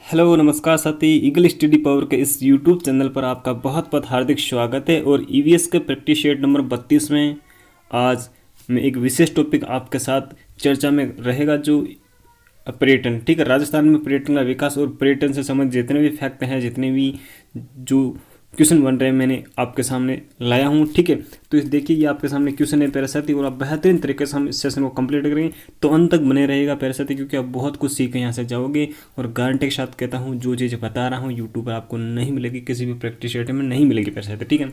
Hello नमस्कार साथी, eagle study power के इस यूट्यूब चैनल पर आपका बहुत बहुत हार्दिक स्वागत है। और ईवीएस के प्रैक्टिस सेट नंबर 32 में आज मैं एक विशेष टॉपिक आपके साथ चर्चा में रहेगा, जो पर्यटन। ठीक है, राजस्थान में पर्यटन का विकास और पर्यटन से संबंधित जितने भी फैक्ट हैं, जितने भी जो क्वेश्चन बन रहे हैं, मैंने आपके सामने लाया हूँ। ठीक है, तो इस देखिए, ये आपके सामने क्वेश्चन है प्यारे साथी, और आप बेहतरीन तरीके से हम इस सेशन को कंप्लीट करेंगे। तो अंत तक बने रहेगा प्यारे साथी, क्योंकि आप बहुत कुछ सीख के यहाँ से जाओगे। और गारंटी के साथ कहता हूँ, जो चीज़ बता रहा हूँ यूट्यूब पर आपको नहीं मिलेगी, किसी भी प्रैक्टिस सेट में नहीं मिलेगी प्यारे साथी। ठीक है,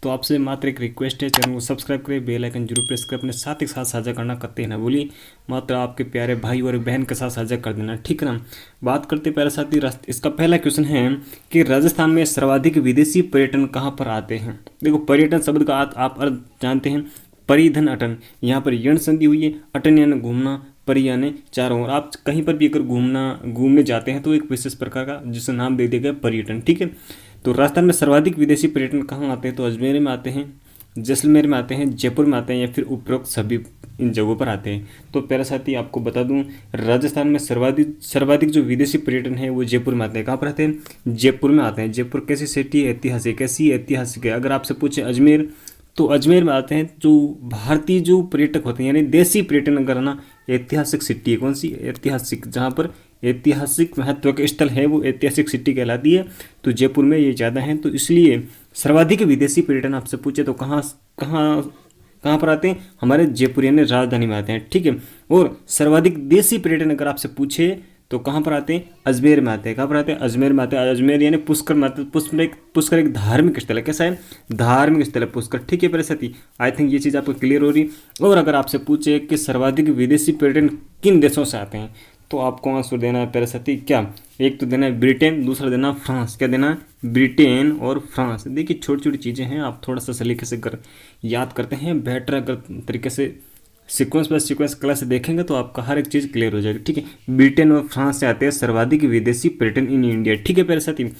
तो आपसे मात्र एक रिक्वेस्ट है, चैनल को सब्सक्राइब करें, बेल आइकन जरूर प्रेस कर अपने साथ ही साथ साझा करना करते हैं ना बोलिए, मात्र आपके प्यारे भाई और बहन के साथ साझा कर देना। ठीक है ना, बात करते प्यारे साथी। इसका पहला क्वेश्चन है कि राजस्थान में सर्वाधिक विदेशी पर्यटन कहाँ पर आते हैं। देखो, पर्यटन शब्द का आप अर्थ जानते हैं, परिधन अटन। यहाँ पर यण संधि हुई है, अटन यानी घूमना, परि यानी चारों ओर। आप कहीं पर भी अगर घूमने जाते हैं तो एक विशेष प्रकार का जिसे नाम दे दिया गया पर्यटन। ठीक है, तो राजस्थान में सर्वाधिक विदेशी पर्यटन कहाँ आते हैं, तो अजमेर में आते हैं, जैसलमेर में आते हैं, जयपुर में आते हैं, या फिर उपरोक्त सभी इन जगहों पर आते हैं। तो प्यारे साथी, आपको बता दूं, राजस्थान में सर्वाधिक जो विदेशी पर्यटन है वो जयपुर में आते हैं। कहाँ पर आते हैं? जयपुर में आते हैं। जयपुर कैसी सिटी है, ऐतिहासिक, कैसी ऐतिहासिक है। अगर आपसे पूछे अजमेर, तो अजमेर में आते हैं जो भारतीय जो पर्यटक होते हैं, यानी देसी पर्यटन अगर ना, ऐतिहासिक सिटी है। कौन सी? ऐतिहासिक, जहाँ पर ऐतिहासिक महत्व के स्थल है वो ऐतिहासिक सिटी कहलाती है। तो जयपुर में ये ज़्यादा हैं, तो इसलिए सर्वाधिक विदेशी पर्यटन आपसे पूछे तो कहाँ कहाँ कहाँ पर आते हैं? हमारे जयपुर यानी राजधानी में आते हैं। ठीक है, और सर्वाधिक देशी पर्यटन अगर आपसे पूछे तो कहाँ पर आते हैं? अजमेर में आते हैं। कहाँ पर आते हैं? अजमेर में आते हैं। अजमेर यानी पुष्कर में आते हैं। पुष्कर एक धार्मिक स्थल है। कैसा है? धार्मिक स्थल है पुष्कर। ठीक है परिस्थिति, आई थिंक ये चीज़ आपको क्लियर हो रही। और अगर आपसे पूछे कि सर्वाधिक विदेशी पर्यटन किन देशों से आते हैं, तो आपको आंसर देना है परिस्थिति क्या? एक तो देना है ब्रिटेन, दूसरा देना फ्रांस। क्या देना है? ब्रिटेन और फ्रांस। देखिए, छोटी छोटी चीज़ें हैं, आप थोड़ा सा सलीके से याद करते हैं, बेटर अगर तरीके से सीक्वेंस बाय सीक्वेंस क्लास देखेंगे तो आपका हर एक चीज़ क्लियर हो जाएगी। ठीक है, ब्रिटेन और फ्रांस से आते हैं सर्वाधिक विदेशी पर्यटन इन इंडिया। ठीक है प्यारे साथी,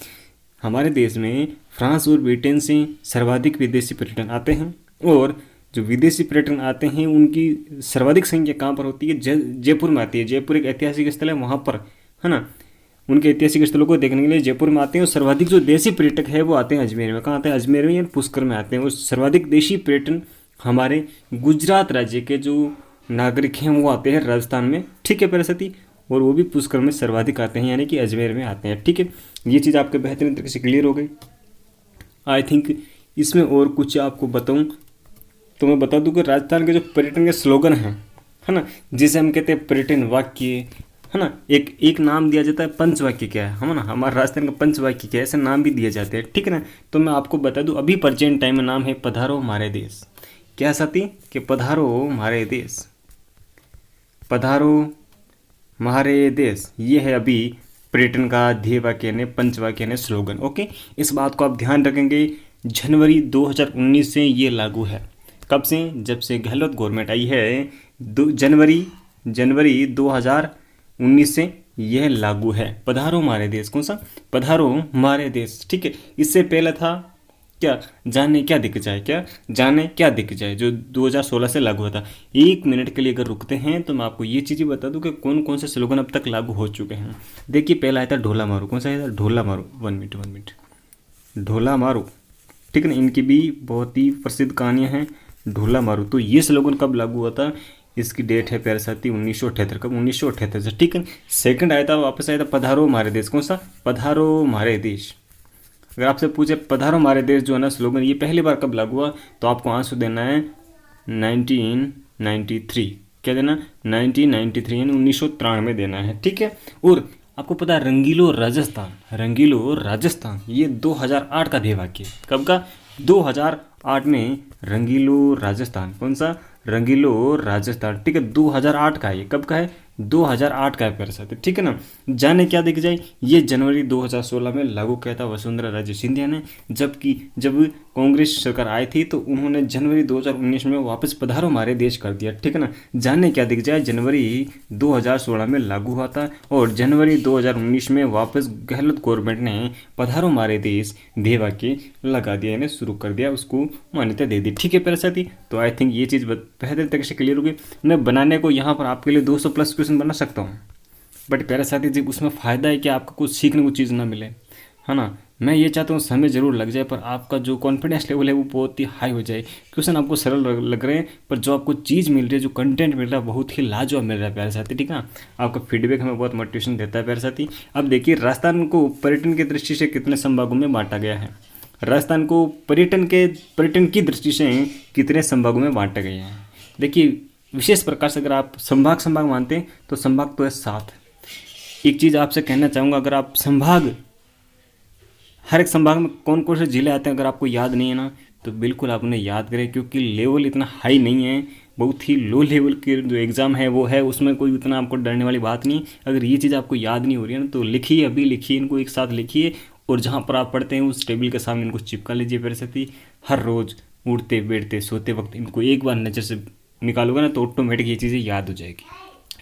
हमारे देश में फ्रांस और ब्रिटेन से सर्वाधिक विदेशी पर्यटन आते हैं। और जो विदेशी पर्यटन आते हैं उनकी सर्वाधिक संख्या कहाँ पर होती है? जयपुर में आती है। जयपुर एक ऐतिहासिक स्थल है, वहाँ पर, है ना, उनके ऐतिहासिक स्थलों को देखने के लिए जयपुर में आते हैं। और सर्वाधिक जो देशी पर्यटक है वो आते हैं अजमेर में। कहाँ आते हैं? अजमेर में या पुष्कर में आते हैं। और सर्वाधिक देशी पर्यटन हमारे गुजरात राज्य के जो नागरिक हैं वो आते हैं राजस्थान में। ठीक है परिस्थिति, और वो भी पुष्कर में सर्वाधिक आते हैं, यानी कि अजमेर में आते हैं। ठीक है, ये चीज़ आपके बेहतरीन तरीके से क्लियर हो गई। आई थिंक इसमें और कुछ आपको बताऊं तो मैं बता दूं कि राजस्थान के जो पर्यटन के स्लोगन हैं, है ना, जिसे हम कहते हैं पर्यटन वाक्य, है ना, एक नाम दिया जाता है पंचवाक्य। क्या है ना, हमारे राजस्थान का पंचवाक्य क्या है, ऐसे नाम भी दिए जाते हैं। ठीक है ना, तो मैं आपको बता दूं, अभी प्रेजेंट टाइम में नाम है पधारो हमारे देश। क्या साथी? कि पधारो हमारे देश, पधारो हमारे देश, ये है अभी पर्यटन का ध्येय वाक्य ने, पंचवाक्य ने, स्लोगन। ओके, इस बात को आप ध्यान रखेंगे। जनवरी 2019 से ये लागू है। कब से? जब से गहलोत गवर्नमेंट आई है, जनवरी 2019 से यह लागू है। पधारो हमारे देश। कौन सा? पधारो हमारे देश। ठीक है, इससे पहले था क्या? जाने क्या दिख जाए। क्या? जाने क्या दिख जाए, जो 2016 से लागू हुआ था। एक मिनट के लिए अगर रुकते हैं तो मैं आपको ये चीज़ बता दूं कि कौन कौन से स्लोगन अब तक लागू हो चुके हैं। देखिए, पहला आया था ढोला मारो। कौन सा आया था? ढोला मारो। वन मिनट, ढोला मारो। ठीक है ना, इनकी भी बहुत ही प्रसिद्ध कहानियाँ हैं। ढोला मारो, तो ये स्लोगन कब लागू हुआ था? इसकी डेट है प्यारे साथी 1978। कब? 1978 से। ठीक है, सेकंड आया था, वापस आया था पधारो हमारे देश। कौन सा? पधारो हमारे देश। अगर आपसे पूछे पधारो हमारे देश जो है ना स्लोगन, ये पहली बार कब लागू हुआ, तो आपको आंसर देना है 1993। क्या देना? 1993 यानी 1993 देना है। ठीक है, और आपको पता है रंगीलो राजस्थान ये 2008 का ध्येय वाक्य। कब का? 2008 में रंगीलो राजस्थान। कौन सा? रंगीलो राजस्थान। ठीक है, 2008 का है। ये कब का है? 2008 का कर सकते। ठीक है ना, जाने क्या दिख जाए, ये जनवरी 2016 में लागू किया था वसुंधरा राजे सिंधिया ने। जबकि जब कांग्रेस सरकार आई थी तो उन्होंने जनवरी 2019 में वापस पधारो हमारे देश कर दिया। ठीक है ना, जाने क्या दिख जाए जनवरी 2016 में लागू हुआ था, और जनवरी 2019 में वापस गहलोत गवर्नमेंट ने पधारो हमारे देश ध्येय वाक्य लगा दिया, यानी शुरू कर दिया, उसको मान्यता दे दी। ठीक है प्यारे साथी, तो आई थिंक ये चीज़ बेहतर तरीके से क्लियर होगी। मैं बनाने को यहाँ पर आपके लिए 200 प्लस क्वेश्चन बना सकता हूँ। बट प्यारे साथी जी उसमें फ़ायदा है कि आपको कुछ सीखने को चीज़ ना मिले, है ना। मैं ये चाहता हूँ समय ज़रूर लग जाए, पर आपका जो कॉन्फिडेंस लेवल है वो बहुत ही हाई हो जाए। क्वेश्चन आपको सरल लग रहे हैं, पर जो आपको चीज़ मिल रही है, जो कंटेंट मिल रहा है, बहुत ही लाजवाब मिल रहा है प्यारे साथी, ठीक है ना। आपका फीडबैक हमें बहुत मोटिवेशन देता है प्यारे साथी। अब देखिए, राजस्थान को पर्यटन की दृष्टि से कितने संभागों में बांटा गया है। राजस्थान को पर्यटन की दृष्टि से कितने संभागों में बांटा गया है। देखिए, विशेष प्रकार से अगर आप संभाग मानते हैं तो संभाग तो है 7। एक चीज़ आपसे कहना चाहूँगा, अगर आप हर एक संभाग में कौन कौन से जिले आते हैं अगर आपको याद नहीं है ना, तो बिल्कुल आप उन्हें याद करें, क्योंकि लेवल इतना हाई नहीं है, बहुत ही लो लेवल के जो एग्ज़ाम है वो है, उसमें कोई इतना आपको डरने वाली बात नहीं। अगर ये चीज़ आपको याद नहीं हो रही है ना, तो लिखिए, अभी लिखिए, इनको एक साथ लिखिए, और जहाँ पर आप पढ़ते हैं उस टेबल के सामने इनको चिपका लीजिए प्यारे साथी। हर रोज़ उठते बैठते सोते वक्त इनको एक बार नज़र से निकालोगे ना, तो ऑटोमेटिक ये चीज़ें याद हो जाएगी,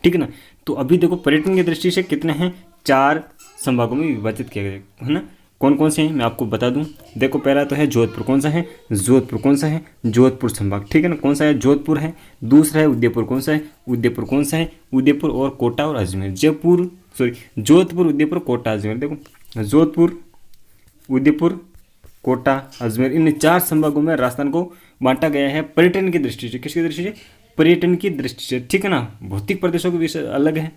ठीक है ना। तो अभी देखो, पर्यटन की दृष्टि से कितने हैं, 4 संभागों में विभाजित किया गया है ना। कौन कौन से हैं मैं आपको बता दूं। देखो, पहला तो है जोधपुर। कौन सा है, जोधपुर। कौन सा है, जोधपुर संभाग, ठीक है ना। कौन सा है, जोधपुर है। दूसरा है उदयपुर। कौन सा है, उदयपुर। कौन सा है, उदयपुर और कोटा और अजमेर। जोधपुर, उदयपुर, कोटा, अजमेर। देखो, जोधपुर, उदयपुर, कोटा, अजमेर, इन 4 संभागों में राजस्थान को बांटा गया है पर्यटन की दृष्टि से। किसकी दृष्टि से, पर्यटन की दृष्टि से, ठीक है ना। भौतिक प्रदेशों के विषय अलग है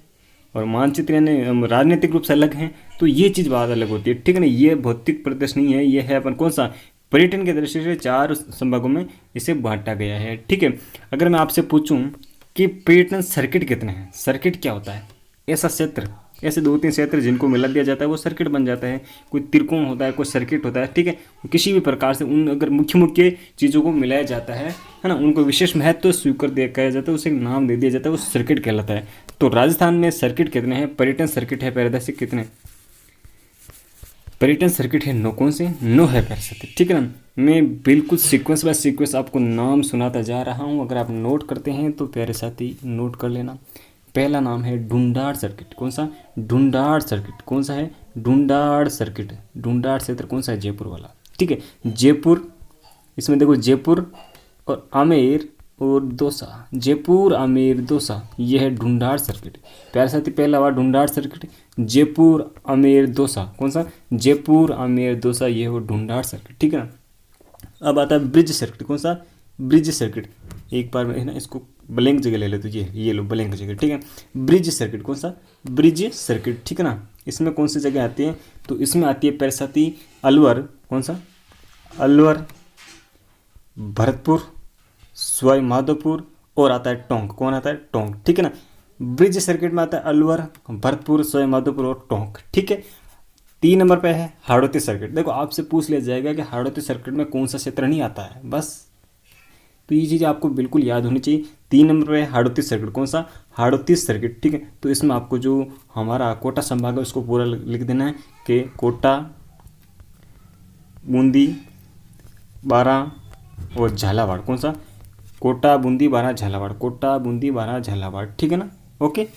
और मानचित्र यानी राजनीतिक रूप से अलग हैं, तो ये चीज़ बात अलग होती है, ठीक है ना। ये भौतिक प्रदेश नहीं है, ये है अपन कौन सा, पर्यटन की दृष्टि से 4 संभागों में इसे बांटा गया है, ठीक है। अगर मैं आपसे पूछूं कि पर्यटन सर्किट कितने हैं, सर्किट क्या होता है, ऐसा क्षेत्र, ऐसे 2-3 क्षेत्र जिनको मिला दिया जाता है वो सर्किट बन जाता है। कोई त्रिकोण होता है, कोई सर्किट होता है, ठीक है। किसी भी प्रकार से उन अगर मुख्य मुख्य चीज़ों को मिलाया जाता है ना, उनको विशेष महत्व स्वीकार किया जाता है, उसे नाम दे दिया जाता है, वो सर्किट कहलाता है। तो राजस्थान में सर्किट कितने हैं, पर्यटन सर्किट है पैरादासिक कितने, पर्यटन सर्किट है 9। कौन से, 9 है पैरादासिक, ठीक है ना। मैं बिल्कुल सीक्वेंस बाय सीक्वेंस आपको नाम सुनाता जा रहा हूँ, अगर आप नोट करते हैं तो प्यारे साथी नोट कर लेना। पहला नाम है ढूंढाड़ सर्किट। कौन सा, ढूंढाड़ सर्किट। कौन सा है, ढूंढाड़ सर्किट। ढूंढाड़ क्षेत्र कौन सा है, जयपुर वाला, ठीक है। जयपुर, इसमें देखो जयपुर और आमेर और दौसा, जयपुर, आमेर, दौसा, यह है ढूंढाड़ सर्किट। प्यारे साथी, पहला हुआ ढूंढाड़ सर्किट, जयपुर, आमेर, दौसा। कौन सा, जयपुर, आमेर, दौसा, यह हो ढूंढाड़ सर्किट, ठीक है ना। अब आता है ब्रिज सर्किट। कौन सा, ब्रिज सर्किट। एक बार है ना, इसको ब्लैंक जगह ले ले, तो ये लो ब्लैंक जगह, ठीक है। Bridge circuit. कौन सा, ब्रिज सर्किट, ठीक है ना। इसमें कौन सी जगह आती है, तो इसमें आती है प्यारे साथी अलवर। कौन सा, अलवर, भरतपुर, सवाई माधोपुर और आता है टोंक। कौन आता है, टोंक, ठीक है ना। ब्रिज सर्किट में आता है अलवर, भरतपुर, सवाई माधोपुर और टोंक, ठीक है। 3 नंबर पे है हाड़ौती सर्किट। देखो, आपसे पूछ लिया जाएगा कि हाड़ौती सर्किट में कौन सा क्षेत्र नहीं आता है, बस, तो ये चीज़ आपको बिल्कुल याद होनी चाहिए। 3 नंबर पे है हाड़ौती सर्किट। कौन सा, हाड़ौती सर्किट, ठीक है। तो इसमें आपको जो हमारा कोटा संभाग है उसको पूरा लिख देना है कि कोटा, बूंदी, बारां और झालावाड़। कौन सा, कोटा, बूंदी, बारां, झालावाड़, कोटा, बूंदी, बारां, झालावाड़, ठीक है ना। ओके,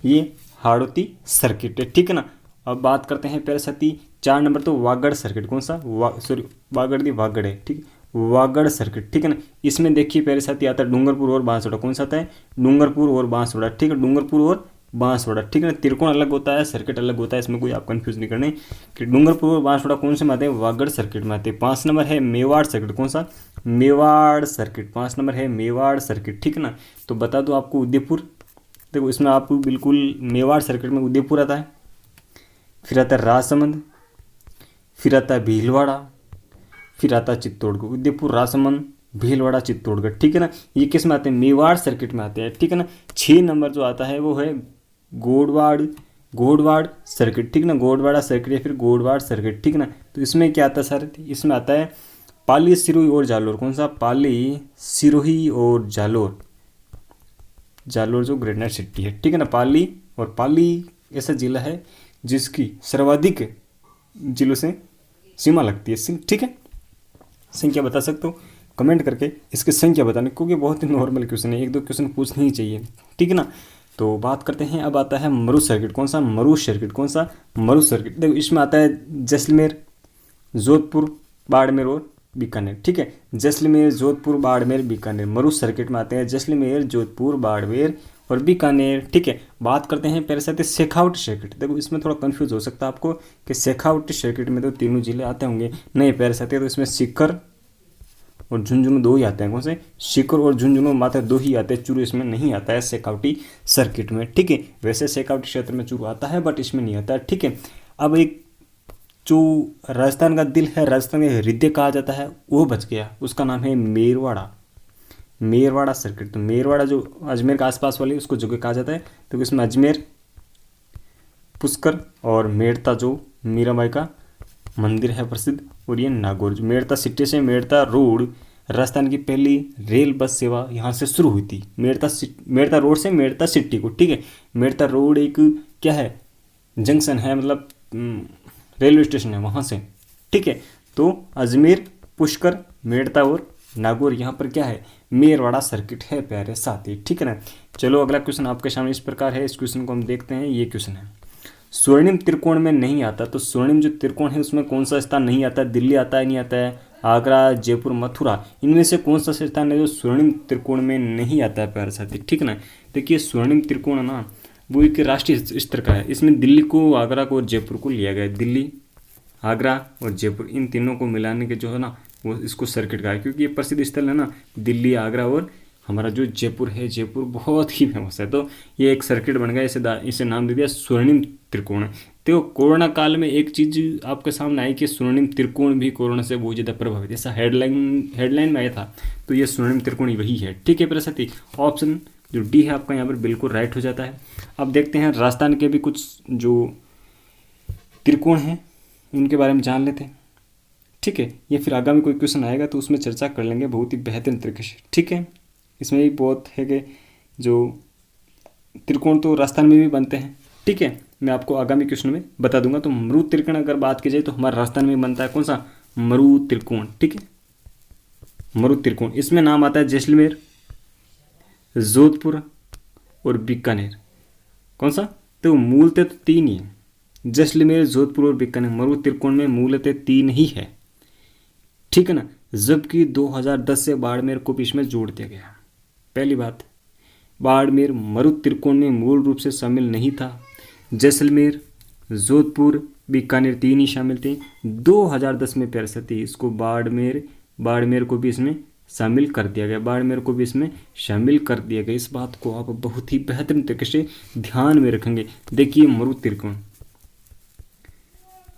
ये हाड़ौती सर्किट है, ठीक है ना। अब बात करते हैं प्यारे साथी 4 नंबर, तो वागड़ सर्किट। कौन सा, वागड़ है, ठीक है, वागड़ सर्किट, ठीक है ना। इसमें देखिए प्यारे साथी आता है डूंगरपुर और बांसवाड़ा। कौन सा आता है, डूंगरपुर और बांसवाड़ा, ठीक है, डूंगरपुर और बांसवाड़ा, ठीक है ना। त्रिकोण अलग होता है, सर्किट अलग होता है, इसमें कोई आप कंफ्यूज नहीं करने कि डूंगरपुर और बांसवाड़ा कौन से में आते हैं, वागड़ सर्किट में आते हैं। 5 नंबर है मेवाड़ सर्किट। कौन सा, मेवाड़ सर्किट। 5 नंबर है मेवाड़ सर्किट, ठीक है ना। तो बता दो आपको उदयपुर, देखो इसमें आपको बिल्कुल मेवाड़ सर्किट में उदयपुर आता है, फिर आता है राजसमंद, फिर आता है भीलवाड़ा, फिर आता है चित्तौड़गढ़। उदयपुर, राजसमंद, भीलवाड़ा, चित्तौड़गढ़, ठीक है ना। ये किस में आते हैं, मेवाड़ सर्किट में आते हैं, ठीक है ना। 6 नंबर जो आता है वो है गोडवाड़ सर्किट, ठीक है ना। गोडवाड़ा सर्किट या फिर गोडवाड़ सर्किट, ठीक है ना। तो इसमें क्या आता है सर, इसमें आता है पाली, सिरोही और जालोर। कौन सा, पाली, सिरोही और जालोर, जालोर जो ग्रेटर सिटी है, ठीक है ना। पाली, और पाली ऐसा जिला है जिसकी सर्वाधिक जिलों से सीमा लगती है, ठीक है। संख्या बता सकते हो कमेंट करके, इसकी संख्या बताने, क्योंकि बहुत ही नॉर्मल क्वेश्चन है, 1-2 क्वेश्चन पूछने ही चाहिए, ठीक है ना। तो बात करते हैं, अब आता है मरु सर्किट। कौन सा, मरु सर्किट। कौन सा, मरु सर्किट। देखो इसमें आता है जैसलमेर, जोधपुर, बाड़मेर और बीकानेर, ठीक है। जैसलमेर, जोधपुर, बाड़मेर, बीकानेर, मरु सर्किट में आते हैं जैसलमेर, जोधपुर, बाड़मेर और बीकानेर। ठीक है, बात करते हैं प्यारे साथी शेखावटी सर्किट। देखो इसमें थोड़ा कंफ्यूज हो सकता है आपको कि शेखावटी सर्किट में तो तीनों जिले आते होंगे, नहीं प्यारे साथी, तो इसमें सीकर और झुंझुनू दो ही आते हैं। कौन से? सीकर और झुंझुनू मात्र दो ही आते हैं, चूरू इसमें नहीं आता है शेखावटी सर्किट में। ठीक है, वैसे शेखावटी क्षेत्र में चूरू आता है बट इसमें नहीं आता है। ठीक है, अब एक जो राजस्थान का दिल है, राजस्थान का हृदय कहा जाता है, वो बच गया, उसका नाम है मेरवाड़ा। मेरवाड़ा सर्किट। तो मेरवाड़ा जो अजमेर के आसपास वाली उसको जगह कहा जाता है, तो इसमें अजमेर, पुष्कर और मेड़ता जो मीराबाई का मंदिर है प्रसिद्ध, और ये नागौर। जो मेड़ता सिटी से मेड़ता रोड, राजस्थान की पहली रेल बस सेवा यहाँ से शुरू हुई थी, मेड़ता रोड से मेड़ता सिटी को। ठीक है, मेड़ता रोड एक क्या है, जंक्शन है, मतलब रेलवे स्टेशन है वहाँ से। ठीक है, तो अजमेर, पुष्कर, मेड़ता और नागौर, यहाँ पर क्या है, मेरवाड़ा सर्किट है प्यारे साथी। ठीक है ना। चलो अगला क्वेश्चन आपके सामने इस प्रकार है, इस क्वेश्चन को हम देखते हैं। ये क्वेश्चन है, स्वर्णिम त्रिकोण में नहीं आता, तो स्वर्णिम जो त्रिकोण है उसमें कौन सा स्थान नहीं आता? दिल्ली आता है, नहीं आता है, आगरा, जयपुर, मथुरा, इनमें से कौन सा स्थान है जो स्वर्णिम त्रिकोण में नहीं आता है प्यारे साथी? ठीक है ना। देखिए स्वर्णिम त्रिकोण है ना, वो एक राष्ट्रीय स्तर का है। इसमें दिल्ली को, आगरा को और जयपुर को लिया गया है। दिल्ली, आगरा और जयपुर, इन तीनों को मिलाने के जो है ना वो इसको सर्किट का है, क्योंकि ये प्रसिद्ध स्थल है ना, दिल्ली, आगरा और हमारा जो जयपुर है, जयपुर बहुत ही फेमस है, तो ये एक सर्किट बन गया, इसे नाम दे दिया स्वर्णिम त्रिकोण। तो कोरोना काल में एक चीज़ आपके सामने आई कि स्वर्णिम त्रिकोण भी कोरोना से बहुत ज़्यादा प्रभावित, ऐसा हेडलाइन में आया था, तो ये स्वर्णिम त्रिकोण वही है। ठीक है प्रसादी, ऑप्शन जो डी है आपका यहाँ पर बिल्कुल राइट हो जाता है। अब देखते हैं राजस्थान के भी कुछ जो त्रिकोण हैं उनके बारे में जान लेते हैं। ठीक है, ये फिर आगामी कोई क्वेश्चन आएगा तो उसमें चर्चा कर लेंगे बहुत ही बेहतरीन तरीके से। ठीक है, इसमें भी बहुत है कि जो त्रिकोण तो राजस्थान में भी बनते हैं। ठीक है, मैं आपको आगामी क्वेश्चन में बता दूंगा। तो मरु त्रिकोण अगर बात की जाए तो हमारे राजस्थान में बनता है कौन सा? मरु त्रिकोण। ठीक है, मरु त्रिकोण, इसमें नाम आता है जैसलमेर, जोधपुर और बीकानेर। कौन सा? तो मूलतः तो तीन ही है, जैसलमेर, जोधपुर और बीकानेर। मरु त्रिकोण में मूलतः तीन ही है। ठीक है ना, जबकि 2010 से बाड़मेर को भी इसमें जोड़ दिया गया। पहली बात, बाड़मेर मरु त्रिकोण में मूल रूप से शामिल नहीं था। जैसलमेर, जोधपुर, बीकानेर तीन ही शामिल थे। 2010 में प्यारे साथी इसको बाड़मेर को भी इसमें शामिल कर दिया गया, बाड़मेर को भी इसमें शामिल कर दिया गया। इस बात को आप बहुत ही बेहतरीन तरीके से ध्यान में रखेंगे। देखिए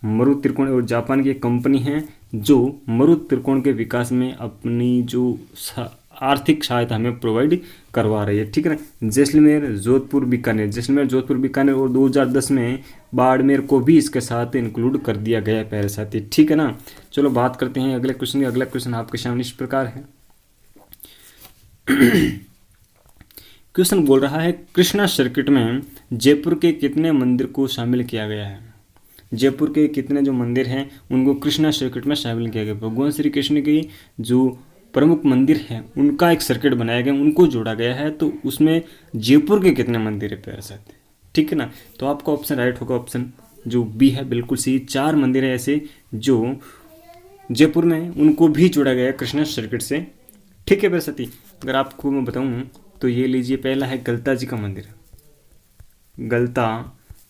मरु त्रिकोण और जापान की एक कंपनी है जो मरु त्रिकोण के विकास में अपनी जो आर्थिक सहायता हमें प्रोवाइड करवा रही है। ठीक है ना, जैसलमेर, जोधपुर, बीकानेर और 2010 में बाड़मेर को भी इसके साथ इंक्लूड कर दिया गया प्यारे साथी। ठीक है ना। चलो बात करते हैं अगले क्वेश्चन की। अगला क्वेश्चन आपके सामने इस प्रकार है। क्वेश्चन बोल रहा है, कृष्णा सर्किट में जयपुर के कितने मंदिर को शामिल किया गया है? जयपुर के कितने जो मंदिर हैं उनको कृष्णा सर्किट में शामिल किया गया। भगवान श्री कृष्ण की जो प्रमुख मंदिर हैं उनका एक सर्किट बनाया गया, उनको जोड़ा गया है, तो उसमें जयपुर के कितने मंदिर है प्यारे साथ? ठीक है ना, तो आपका ऑप्शन राइट होगा, ऑप्शन जो बी है बिल्कुल सही। 4 मंदिर है ऐसे जो जयपुर में, उनको भी जोड़ा गया है कृष्णा सर्किट से। ठीक है प्यारे साथी, अगर आपको मैं बताऊँ तो ये लीजिए, पहला है गलता जी का मंदिर,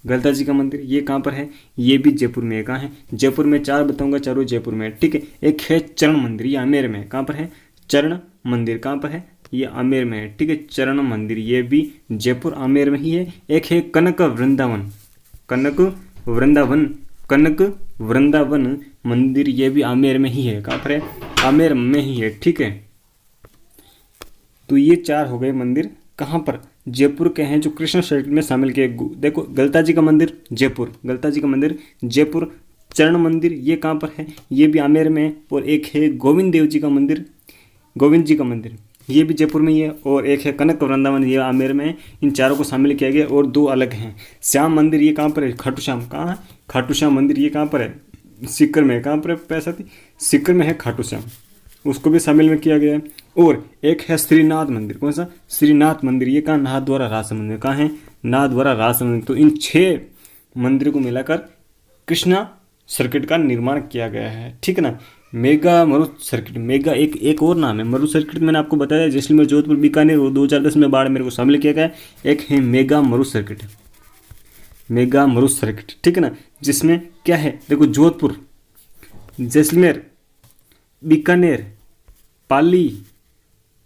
गलता जी का मंदिर, ये कहाँ पर है? ये भी जयपुर में है। कहाँ है? जयपुर में। 4 बताऊंगा, चारों जयपुर में है। ठीक है, एक है चरण मंदिर, ये आमेर में है। कहाँ पर है? चरण मंदिर कहाँ पर है? ये आमेर में है। ठीक है, चरण मंदिर ये भी जयपुर आमेर में ही है। एक है कनक वृंदावन मंदिर, ये भी आमेर में ही है। कहाँ पर है? आमेर में ही है। ठीक है, तो ये 4 हो गए मंदिर, कहाँ पर? जयपुर के हैं, जो कृष्ण सर्किट में शामिल किए। देखो गलता जी का मंदिर जयपुर, चरण मंदिर ये कहाँ पर है? ये भी आमेर में है। और एक है गोविंद जी का मंदिर, ये भी जयपुर में ही है। और एक है कनक वृंदावन, ये आमेर में है। इन चारों को शामिल किया गया। और 2 अलग हैं। श्याम मंदिर ये कहाँ पर है? खाटू श्याम। कहाँ है? खाटू श्याम मंदिर ये कहाँ पर है? सीकर में। कहाँ पर है पैसा थी? सीकर में है खाटू श्याम, उसको भी शामिल में किया गया है। और एक है श्रीनाथ मंदिर। कौन सा? श्रीनाथ मंदिर, ये कहाँ? नाथद्वारा राजसमंद में। कहाँ है? नाथद्वारा राजसमंद। तो इन 6 मंदिरों को मिलाकर कृष्णा सर्किट का निर्माण किया गया है। ठीक है ना, मेगा मरुत सर्किट, मेगा एक और नाम है। मरुत सर्किट मैंने आपको बताया जैसलमेर, जोधपुर, बीकानेर वो 2010 में बाढ़ मेरे को शामिल किया गया। एक है मेगा मरुत सर्किट, मेगा मरुत सर्किट, ठीक है ना, जिसमें क्या है देखो, जोधपुर, जैसलमेर, बीकानेर, पाली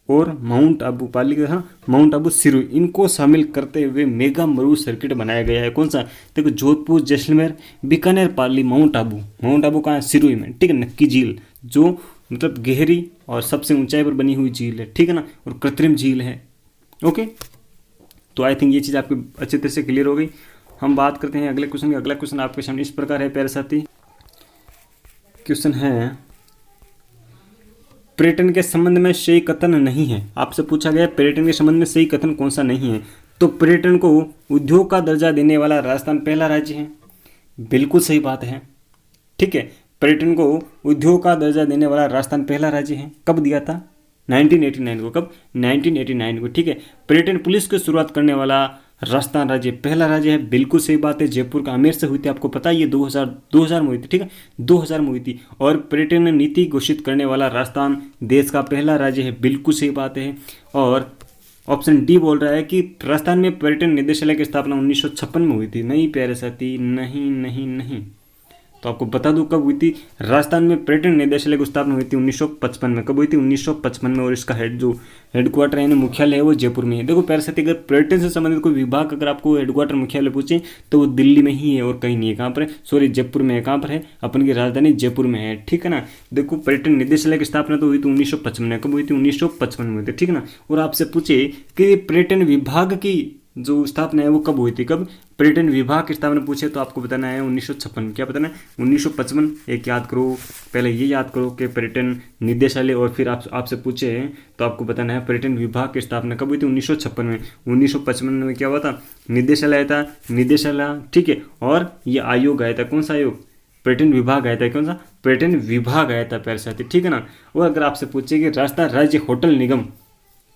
और माउंट आबू, पाली का हाँ माउंट आबू, सिरोही, इनको शामिल करते हुए मेगा मरुत सर्किट बनाया गया है। कौन सा, देखो जोधपुर, जैसलमेर, बीकानेर, पाली, माउंट आबू। माउंट आबू कहाँ है, सिरोही में, ठीक है। नक्की झील जो मतलब गहरी और सबसे ऊंचाई पर बनी हुई झील है, ठीक है ना, और कृत्रिम झील है। ओके, तो आई थिंक ये चीज़ आपकी अच्छी तरह से क्लियर हो गई। हम बात करते हैं अगले क्वेश्चन की। अगला क्वेश्चन आपके सामने इस प्रकार है प्यारे साथी। क्वेश्चन है, पर्यटन के संबंध में सही कथन नहीं है। आपसे पूछा गया पर्यटन के संबंध में सही कथन कौन सा नहीं है। तो पर्यटन को उद्योग का दर्जा देने वाला राजस्थान पहला राज्य है। बिल्कुल सही बात है, ठीक है। पर्यटन को उद्योग का दर्जा देने वाला राजस्थान पहला राज्य है। कब दिया था, 1989 को। कब, 1989 को, ठीक है। पर्यटन पुलिस की शुरुआत करने वाला राजस्थान राज्य पहला राज्य है। बिल्कुल सही बात है। जयपुर का आमेर से हुई थी, आपको पता है, ये 2000 में हुई थी, ठीक है, 2000 में हुई थी। और पर्यटन नीति घोषित करने वाला राजस्थान देश का पहला राज्य है। बिल्कुल सही बात है। और ऑप्शन डी बोल रहा है कि राजस्थान में पर्यटन निदेशालय की स्थापना 1956 में हुई थी। नहीं प्यारे साथी, नहीं नहीं नहीं। तो आपको बता दूं कब हुई थी। राजस्थान में पर्यटन निदेशालय की स्थापना हुई थी 1955 में। कब हुई थी, 1955 में। और इसका जो हेडक्वार्टर है, मुख्यालय है, वो जयपुर में है। देखो प्यारे साथी, अगर पर्यटन से संबंधित कोई विभाग अगर आपको हेडक्वार्टर मुख्यालय पूछे तो वो दिल्ली में ही है और कहीं नहीं है। कहाँ पर है, सॉरी जयपुर में है। कहाँ पर है, अपन की राजधानी जयपुर में है, ठीक है ना। देखो पर्यटन निदेशालय की स्थापना तो हुई थी 1955 में। कब हुई थी, 1955 में हुई थी, ठीक है ना। और आपसे पूछे कि पर्यटन विभाग की जो स्थापना है वो कब हुई थी, कब पर्यटन विभाग की स्थापना पूछे तो आपको बताना है 1956। क्या बताना है, 1955। एक याद करो, पहले ये याद करो कि पर्यटन निदेशालय, और फिर आपसे पूछे तो आपको बताना है पर्यटन विभाग की स्थापना कब हुई थी, 1956 में। 1955 में क्या हुआ था, निदेशालय आया था, निदेशालय, ठीक है। और ये आयोग आया था, कौन सा आयोग, पर्यटन विभाग आया था। कौन सा, पर्यटन विभाग आया था प्यारे साथी, ठीक है ना। और अगर आपसे पूछे कि राजस्थान राज्य होटल निगम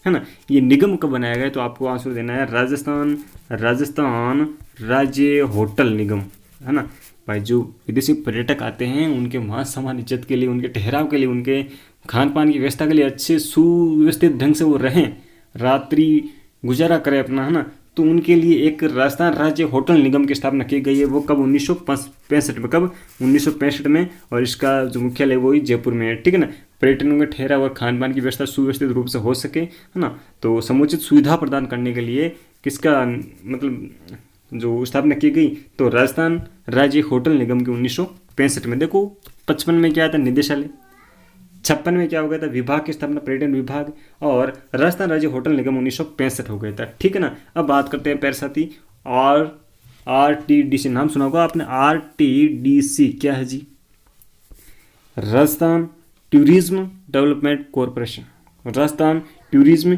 है ना, ये निगम कब बनाया गया, तो आपको आंसर देना है राजस्थान राज्य होटल निगम, है ना। भाई जो विदेशी पर्यटक आते हैं उनके मान सम्मान इज्जत के लिए, उनके ठहराव के लिए, उनके खान पान की व्यवस्था के लिए अच्छे सुव्यवस्थित ढंग से वो रहें, रात्रि गुजारा करें अपना, है ना। तो उनके लिए एक राजस्थान राज्य होटल निगम की स्थापना की गई है। वो कब, 1965 में। कब, 1965 में। और इसका जो मुख्यालय वो ही जयपुर में है, ठीक है ना। पर्यटन के ठहराव और खान पान की व्यवस्था सुव्यवस्थित रूप से हो सके, है ना, तो समुचित सुविधा प्रदान करने के लिए किसका मतलब जो स्थापना की गई, तो राजस्थान राज्य होटल निगम की 1965 में। देखो 55 में क्या था, निदेशालय। 56 में क्या हो गया था, विभाग की स्थापना, पर्यटन विभाग। और राजस्थान राज्य होटल निगम 1965 हो गया था, ठीक है ना। अब बात करते हैं प्यारे साथी RTDC, नाम सुना होगा आपने, RTDC क्या है जी, Rajasthan tourism development corporation, Rajasthan tourism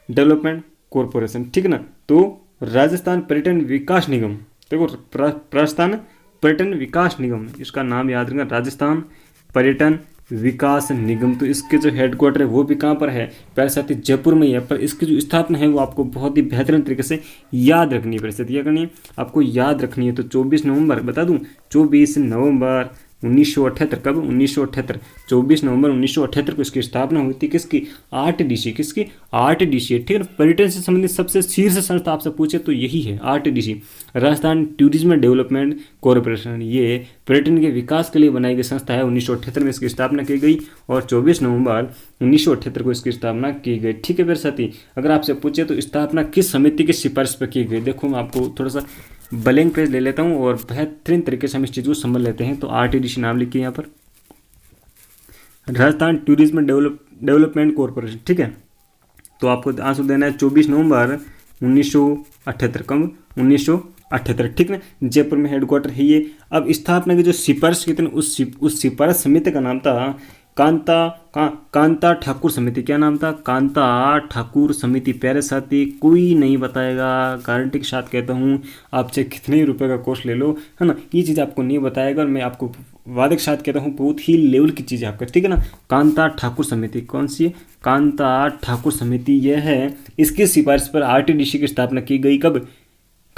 development corporation, ठीक है ना। तो राजस्थान पर्यटन विकास निगम, देखो राजस्थान पर्यटन विकास निगम, इसका नाम याद रखना, राजस्थान पर्यटन विकास निगम। तो इसके जो हेडक्वार्टर है वो भी कहाँ पर है प्यारे साथी, जयपुर में ही है। पर इसकी जो स्थापना है वो आपको बहुत ही बेहतरीन तरीके से याद रखनी है। परिस्थिति क्या करनी है, आपको याद रखनी है। तो 24 नवंबर, बता दूं, 24 नवंबर 1978। कब, 1978, 24 नवंबर 1978 को इसकी स्थापना हुई थी। किसकी, RTDC, किसकी, RTDC, ठीक है। पर्यटन से संबंधित सबसे शीर्ष संस्था आपसे पूछे तो यही है, RTDC, Rajasthan tourism development corporation. ये पर्यटन के विकास के लिए बनाई गई संस्था है। 1978 में इसकी स्थापना की गई और 24 नवंबर 1978 को इसकी स्थापना की गई, ठीक है मेरे साथी। अगर आपसे पूछे तो स्थापना किस समिति की सिफारिश पर की गई, देखो मैं आपको थोड़ा सा ब्लैंक पेज ले लेता हूँ और बेहतरीन तरीके से हम इस चीज़ को समझ लेते हैं। तो RTDC नाम लिखिए यहाँ पर, राजस्थान टूरिज्म डेवलपमेंट कॉरपोरेशन, ठीक है। तो आपको आंसर देना है 24 नवंबर 1978। कब, 1978, ठीक है। जयपुर में हेडक्वार्टर है ये। अब स्थापना की जो सिफारिश की थी उस सिफारिश समिति का नाम था कांता ठाकुर समिति। क्या नाम था, कांता ठाकुर समिति। प्यारे साथी कोई नहीं बताएगा, गारंटी के साथ कहता हूँ, आप चाहे कितने रुपए का कोर्स ले लो, है ना, ये चीज़ आपको नहीं बताएगा। और मैं आपको वादे के साथ कहता हूँ बहुत ही लेवल की चीज़ है आपका, ठीक है ना। कांता ठाकुर समिति कौन सी है, कांता ठाकुर समिति यह है। इसकी सिफारिश पर RTDC की स्थापना की गई। कब,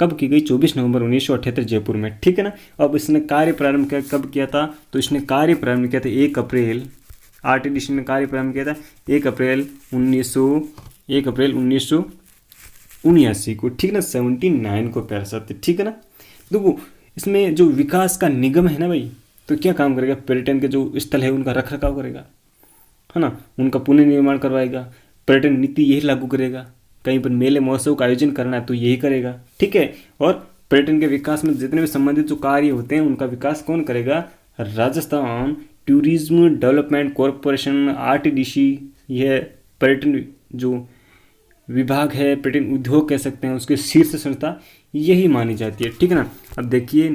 कब की गई? 24 नवंबर 1978 जयपुर में, ठीक है ना। अब इसने कार्य प्रारंभ किया, कब किया था? तो इसने कार्य प्रारंभ किया था 1 अप्रैल, आरटीडीसी ने कार्य प्रारंभ किया था 1 अप्रैल 1979 को, ठीक ना, 79 को प्यारे साथी, ठीक है ना। देखो इसमें जो विकास का निगम है ना भाई, तो क्या काम करेगा? पर्यटन के जो स्थल है उनका रख रखाव करेगा, है ना, उनका पुनर्निर्माण करवाएगा, पर्यटन नीति यही लागू करेगा, कहीं पर मेले महोत्सव का आयोजन करना है तो यही करेगा, ठीक है। और पर्यटन के विकास में जितने भी संबंधित जो कार्य होते हैं उनका विकास कौन करेगा? Rajasthan tourism development corporation, RTDC, यह पर्यटन जो विभाग है, पर्यटन उद्योग कह सकते हैं, उसके शीर्ष संस्था यही मानी जाती है, ठीक है ना। अब देखिए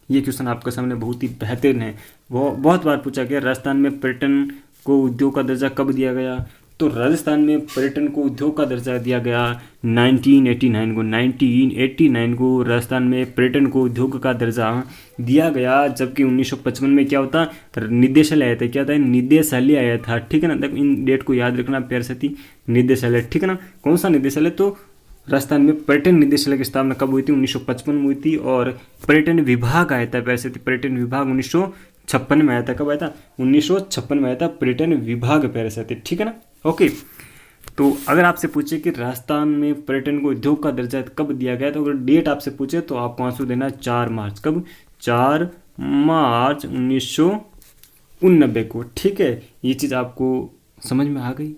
ये क्वेश्चन आपके सामने बहुत ही बेहतरीन है, वो बहुत बार पूछा गया, राजस्थान में पर्यटन को उद्योग का दर्जा कब दिया गया? तो राजस्थान में पर्यटन को उद्योग का दर्जा दिया गया 1989 को राजस्थान में पर्यटन को उद्योग का दर्जा दिया गया। जबकि 1955 में क्या होता? निदेशालय आया था, क्या था? निदेशालय आया था, ठीक है ना। देखो इन डेट को याद रखना प्यारे साथी, निदेशालय, ठीक है ना। कौन सा निदेशालय? तो राजस्थान में पर्यटन निदेशालय की स्थापना कब हुई थी? 1955 में हुई थी। और पर्यटन विभाग आया था प्यारे साथी, पर्यटन विभाग 1956 में आया था। कब आया था? 1956 में आया था पर्यटन विभाग प्यारे साथी, ठीक है ना। ओके, तो अगर आपसे पूछे कि राजस्थान में पर्यटन को उद्योग का दर्जा कब दिया गया, तो अगर डेट आपसे पूछे तो आपको आंसर देना 4 मार्च। कब? 4 मार्च 1989 को, ठीक है। ये चीज़ आपको समझ में आ गई।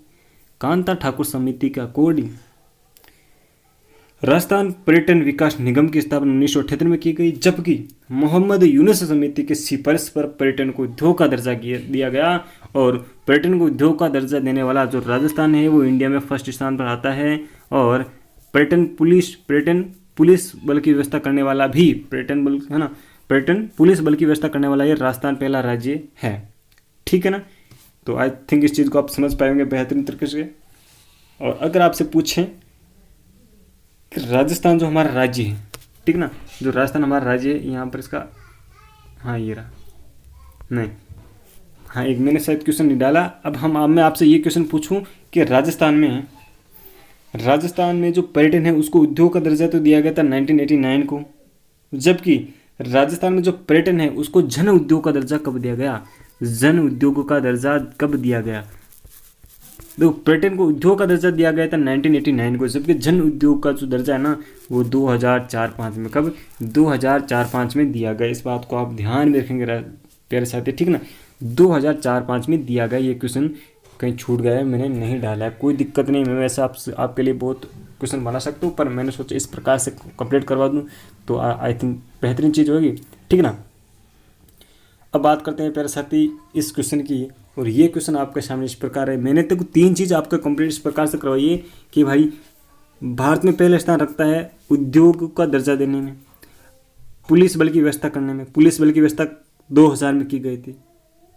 कांता ठाकुर समिति के अकॉर्डिंग राजस्थान पर्यटन विकास निगम की स्थापना 1978 में की गई, जबकि मोहम्मद यूनुस समिति के सिफारिश पर पर्यटन को उद्योग का दर्जा दिया गया। और पर्यटन को उद्योग का दर्जा देने वाला जो राजस्थान है वो इंडिया में फर्स्ट स्थान पर आता है। और पर्यटन पुलिस बल की व्यवस्था करने वाला भी पर्यटन बल, है ना, पर्यटन पुलिस बल की व्यवस्था करने वाला ये राजस्थान पहला राज्य है, ठीक है ना। तो आई थिंक इस चीज़ को आप समझ पाएंगे बेहतरीन तरीके से। और अगर आपसे पूछें कि राजस्थान जो हमारा राज्य है, ठीक ना, जो राजस्थान हमारा राज्य है, यहाँ पर इसका, हाँ ये रहा, नहीं, हाँ एक मैंने शायद क्वेश्चन नहीं डाला। अब मैं आपसे ये क्वेश्चन पूछूं कि राजस्थान में जो पर्यटन है उसको उद्योग का दर्जा तो दिया गया था 1989 को, जबकि राजस्थान में जो पर्यटन है उसको जन उद्योग का दर्जा कब दिया गया? जन उद्योग का दर्जा कब दिया गया? देखो पर्यटन को उद्योग का दर्जा दिया गया था 1989 को, जबकि जन उद्योग का जो दर्जा है ना वो 2004-05 में, कब? 2004-05 में दिया गया। इस बात को आप ध्यान में रखेंगे प्यारे साथी, ठीक ना। 2004-05 में दिया गया। ये क्वेश्चन कहीं छूट गया है, मैंने नहीं डाला है, कोई दिक्कत नहीं, मैं वैसे आपके लिए बहुत क्वेश्चन बना सकता हूँ, पर मैंने सोचा इस प्रकार से कंप्लीट करवा दूँ तो आई थिंक बेहतरीन चीज़ होगी, ठीक ना। अब बात करते हैं प्यारे साथी इस क्वेश्चन की, और ये क्वेश्चन आपके सामने इस प्रकार है। मैंने तो 3 चीज़ आपका कंप्लीट इस प्रकार से करवाई है कि भाई भारत में पहले स्थान रखता है उद्योग का दर्जा देने में, पुलिस बल की व्यवस्था करने में। पुलिस बल की व्यवस्था 2000 में की गई थी,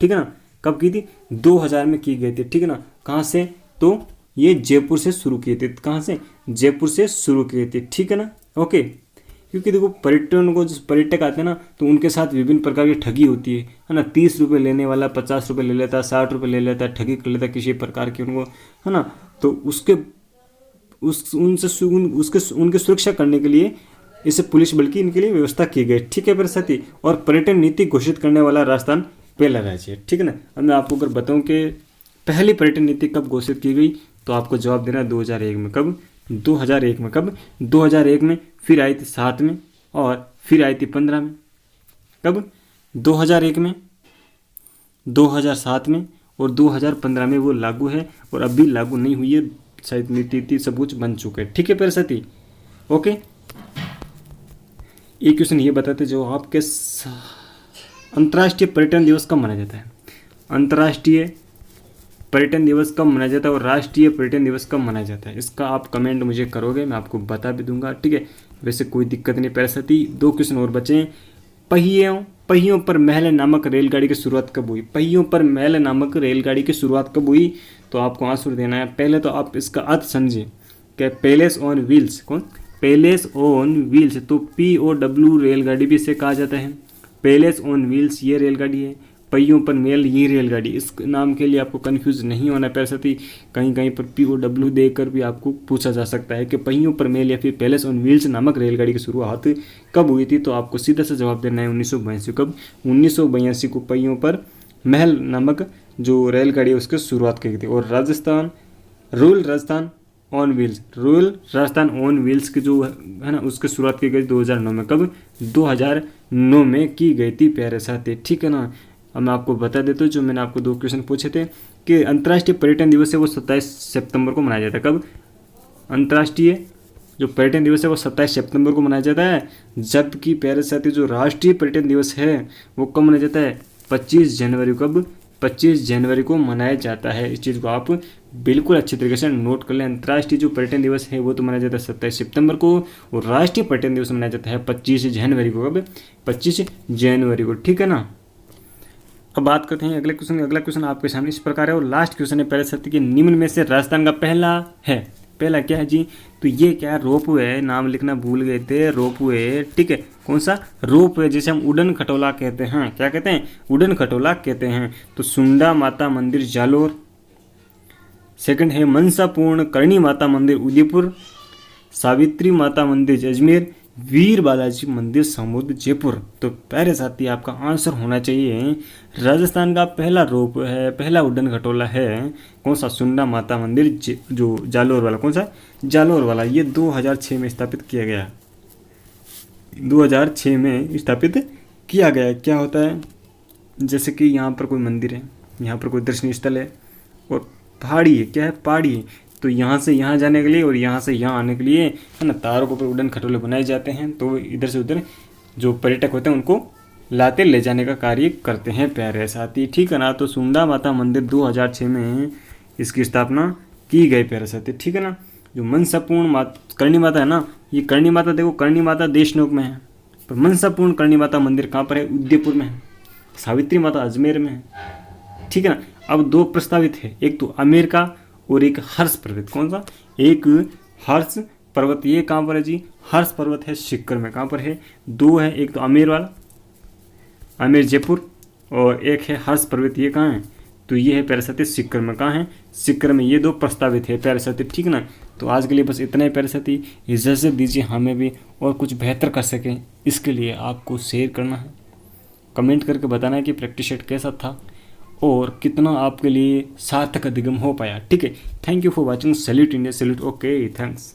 ठीक है ना। कब की थी? 2000 में की गई थी, ठीक है ना। कहाँ से? तो ये जयपुर से शुरू किए थे। कहाँ से? जयपुर से शुरू किए थे, ठीक है ना। ओके, क्योंकि देखो पर्यटन को जो पर्यटक आते हैं ना तो उनके साथ विभिन्न प्रकार की ठगी होती है ना। 30 रुपये लेने वाला 50 रुपये ले लेता है, 60 रुपये ले लेता है, ठगी कर लेता है किसी प्रकार की उनको, है ना। तो उनके सुरक्षा करने के लिए इसे पुलिस बल की इनके लिए व्यवस्था की गई, ठीक है मेरे साथी। और पर्यटन नीति घोषित करने वाला राजस्थान पहला राज्य है, ठीक है ना। अब मैं आपको अगर बताऊं कि पहली पर्यटन नीति कब घोषित की गई तो आपको जवाब देना 2001 में। कब? 2001 में। कब? 2001 में। फिर आई थी 7 में और फिर आई थी 15 में। कब? 2001 में, 2007 में और 2015 में वो लागू है, और अभी लागू नहीं हुई है, शायद नीति सब कुछ बन चुके हैं, ठीक है प्यारे साथी। ओके, एक क्वेश्चन ये बताते जो आपके अंतर्राष्ट्रीय पर्यटन दिवस कब मनाया जाता है? अंतर्राष्ट्रीय पर्यटन दिवस कब मनाया जाता है और राष्ट्रीय पर्यटन दिवस कब मनाया जाता है? इसका आप कमेंट मुझे करोगे, मैं आपको बता भी दूंगा, ठीक है। वैसे कोई दिक्कत नहीं प्यारे साथी। 2 क्वेश्चन और बचे हैं। पहियों पर महल नामक रेलगाड़ी की शुरुआत कब हुई? पहियों पर महल नामक रेलगाड़ी की शुरुआत कब हुई? तो आपको आंसर देना है। पहले तो आप इसका अर्थ समझिए कि पैलेस ऑन व्हील्स, कौन? पैलेस ऑन व्हील्स, तो POW रेलगाड़ी भी इसे कहा जाता है। पैलेस ऑन व्हील्स ये रेलगाड़ी है। पहियों पर मेल ये रेलगाड़ी, इस नाम के लिए आपको कंफ्यूज नहीं होना प्यारे साथी। कहीं कहीं पर POW देकर भी आपको पूछा जा सकता है कि पहियों पर मेल या फिर पैलेस ऑन व्हील्स नामक रेलगाड़ी की शुरुआत कब हुई थी, तो आपको सीधा सा जवाब देना है 1982। कब? 1982 को पहियों पर महल नामक जो रेलगाड़ी है उसकी शुरुआत की गई थी। और Rajasthan rural Rajasthan on wheels, rural Rajasthan on wheels की जो है ना उसकी शुरुआत की गई 2009 में। कब? 2009 में की गई थी प्यारे साथी, ठीक है ना। अब मैं आपको बता देता हूँ, जो मैंने आपको 2 क्वेश्चन पूछे थे कि अंतर्राष्ट्रीय पर्यटन दिवस है वो 27 सितंबर को मनाया जाता है। कब? अंतर्राष्ट्रीय जो पर्यटन दिवस है वो 27 सितंबर को मनाया जाता है, जबकि प्यारे साथी जो राष्ट्रीय पर्यटन दिवस है वो कब मनाया जाता है? 25 जनवरी। कब? 25 जनवरी को मनाया जाता है। इस चीज़ को आप बिल्कुल अच्छी तरीके से नोट कर लें। अंतर्राष्ट्रीय जो पर्यटन दिवस है वो तो मनाया जाता है 27 सितंबर को, और राष्ट्रीय पर्यटन दिवस मनाया जाता है 25 जनवरी को। कब? 25 जनवरी को, ठीक है ना। अब बात करते हैं अगले क्वेश्चन। अगला क्वेश्चन आपके सामने इस प्रकार है, और लास्ट क्वेश्चन है प्यारे साथी कि निम्न में से राजस्थान का पहला क्या है जी? तो ये क्या है? रोपवे है। नाम लिखना भूल गए थे, रोपवे, ठीक है। कौन सा? रोपवे, जैसे हम उड़न खटोला कहते हैं। क्या कहते हैं? उड़न खटोला कहते हैं। तो सुंडा माता मंदिर जालोर, सेकंड है मनसापूर्ण करणी माता मंदिर उदयपुर, सावित्री माता मंदिर अजमेर, वीर बालाजी मंदिर समुद्र जयपुर। तो प्यारे साथी आपका आंसर होना चाहिए राजस्थान का पहला रोप है, पहला उड्डन खटोला है कौन सा? सुंडा माता मंदिर जो जालोर वाला। कौन सा? जालोर वाला। ये 2006 में स्थापित किया गया, 2006 में स्थापित किया गया। क्या होता है? जैसे कि यहाँ पर कोई मंदिर है, यहाँ पर कोई दर्शनीय स्थल है और पहाड़ी है। क्या है? पहाड़ी है। तो यहाँ से यहाँ जाने के लिए और यहाँ से यहाँ आने के लिए है ना तारों के ऊपर उड़न खटोले बनाए जाते हैं। तो इधर से उधर जो पर्यटक होते हैं उनको लाते ले जाने का कार्य करते हैं प्यारे साथी, ठीक है ना। तो सुंडा माता मंदिर 2006 में इसकी स्थापना की गई प्यारे साथी, ठीक है ना। जो मनसापूर्ण करणी माता है ना, ये करणी माता देखो, करणी माता देशनोक में है, पर मनसापूर्ण करणी माता मंदिर कहाँ पर है? उदयपुर में है। सावित्री माता अजमेर में है, ठीक है ना। अब 2 प्रस्तावित है, एक तो आमेर का और एक हर्ष पर्वत। कौन सा? एक हर्ष पर्वत, ये कहाँ पर है जी? हर्ष पर्वत है सीकर में। कहाँ पर है? 2 है, एक तो आमेर वाला, आमेर जयपुर, और एक है हर्ष पर्वत, ये कहाँ है? तो ये है प्यारे साथी सीकर में। कहाँ है? सीकर में। ये 2 प्रस्तावित है प्यारे साथी, ठीक है ना। तो आज के लिए बस इतना ही प्यारे साथी। इजाज़त दीजिए, हमें भी और कुछ बेहतर कर सकें इसके लिए आपको शेयर करना है, कमेंट करके बताना है कि प्रैक्टिस सेट कैसा था और कितना आपके लिए सार्थक अधिगम हो पाया, ठीक है। Thank you for watching. Salute India, salute. Okay, thanks.